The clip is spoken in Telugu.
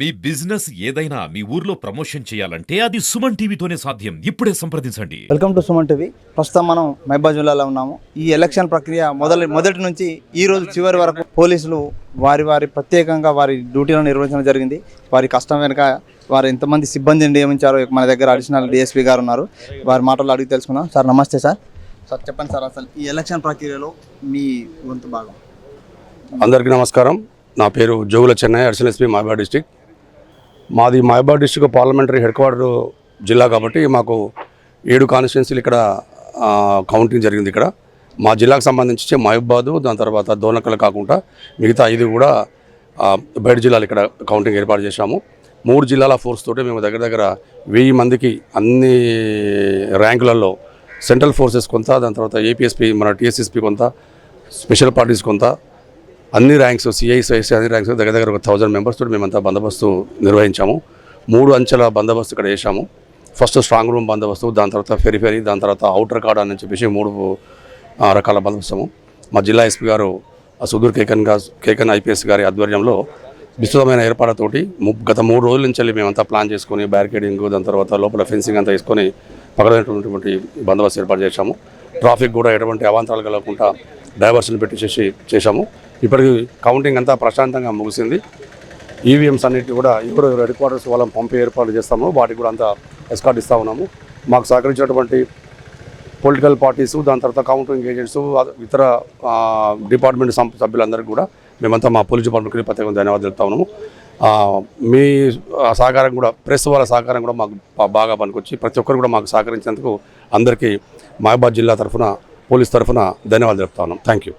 మీ బిజినెస్ ఏదైనా మీ ఊర్లో ప్రమోషన్ చేయాలంటే అది సుమన్ టీవీతోనే సాధ్యం. ఇప్పుడే సంప్రదించండి. Welcome to Suman TV. ప్రస్తుతం మనం మహబూబ్ జిల్లాలో ఉన్నాము. ఈ ఎలక్షన్ ప్రక్రియ మొదటి నుంచి ఈ రోజు చివరి వరకు పోలీసులు వారి ప్రత్యేకంగా వారి డ్యూటీలను నిర్వహించడం జరిగింది. వారి కష్టం వెనుక వారు ఎంతమంది సిబ్బందిని నియమించారో మన దగ్గర అడిషనల్ డిఎస్పీ గారు ఉన్నారు. వారి మాటల్లో అడిగి తెలుసుకుందాం. సార్ నమస్తే సార్. సార్ చెప్పండి సార్, అసలు ఈ ఎలక్షన్ ప్రక్రియలో మీ వంతు భాగం. అందరికీ నమస్కారం. నా పేరు Jogula Chennai, additional SP Mahabub district. మాది Mahabub district parliamentary head quarter జిల్లా కాబట్టి మాకు 7 కాన్స్టిట్యున్సీలు ఇక్కడ కౌంటింగ్ జరిగింది. ఇక్కడ మా జిల్లాకు సంబంధించి మహబూబాబాద్, దాని తర్వాత దోనకల్ కాకుండా మిగతా 5 కూడా బయట జిల్లాలు ఇక్కడ కౌంటింగ్ ఏర్పాటు చేశాము. 3 జిల్లాల ఫోర్స్ తోటి మేము దగ్గర 1000 మందికి అన్ని ర్యాంకులలో సెంట్రల్ ఫోర్సెస్ కొంత, దాని తర్వాత ఏపీఎస్పీ మన టీఎస్ఎస్పీ కొంత, స్పెషల్ పార్టీస్ కొంత, అన్ని ర్యాంక్స్ సిఐఎస్ఐసి అన్ని ర్యాంక్స్ దగ్గర 1000 మెంబర్స్ తోటి మేమంతా బందోబస్తు నిర్వహించాము. 3 అంచెల బందోబస్తు ఇక్కడ చేశాము. ఫస్ట్ స్ట్రాంగ్ రూమ్ బందోబస్తు, దాని తర్వాత ఫెరీ, దాని తర్వాత అవుటర్ కార్డ్ అని చెప్పేసి 3 రకాల బందోబస్తాము. మా జిల్లా ఎస్పీ గారు సుధీర్ కేకన్ ఐపీఎస్ గారి ఆధ్వర్యంలో విస్తృతమైన ఏర్పాట్లతోటి గత 3 రోజుల నుంచి మేమంతా ప్లాన్ చేసుకొని బ్యారికేడింగ్, దాని తర్వాత లోపల ఫెన్సింగ్ అంతా వేసుకొని పగలైనటువంటి బందోబస్తు ఏర్పాటు చేశాము. ట్రాఫిక్ కూడా ఎటువంటి అవాంతరాలు కలగకుండా డైవర్షన్ పెట్టి చేశాము. ఇప్పటికి కౌంటింగ్ అంతా ప్రశాంతంగా ముగిసింది. ఈవీఎంస్ అన్నిటి కూడా ఎవరు హెడ్ క్వార్టర్స్ వాళ్ళని పంపే ఏర్పాట్లు చేస్తాము. వాటికి కూడా అంతా ఎస్కార్ట్ ఇస్తూ ఉన్నాము. మాకు సహకరించినటువంటి పొలిటికల్ పార్టీస్, దాని తర్వాత కౌంటింగ్ ఏజెంట్స్, ఇతర డిపార్ట్మెంట్ సభ్యులందరికీ కూడా మేమంతా మా పోలీస్ డిపార్ట్మెంట్కి ప్రత్యేకంగా ధన్యవాదాలు తెలుపుతా ఉన్నాము. మీ సహకారం కూడా, ప్రెస్ వాళ్ళ సహకారం కూడా మాకు బాగా పనికొచ్చి ప్రతి ఒక్కరు కూడా మాకు సహకరించినందుకు అందరికీ మహబూబాబాద్ జిల్లా తరఫున, పోలీస్ తరఫున ధన్యవాదాలు తెలుపుతా ఉన్నాం. Thank you.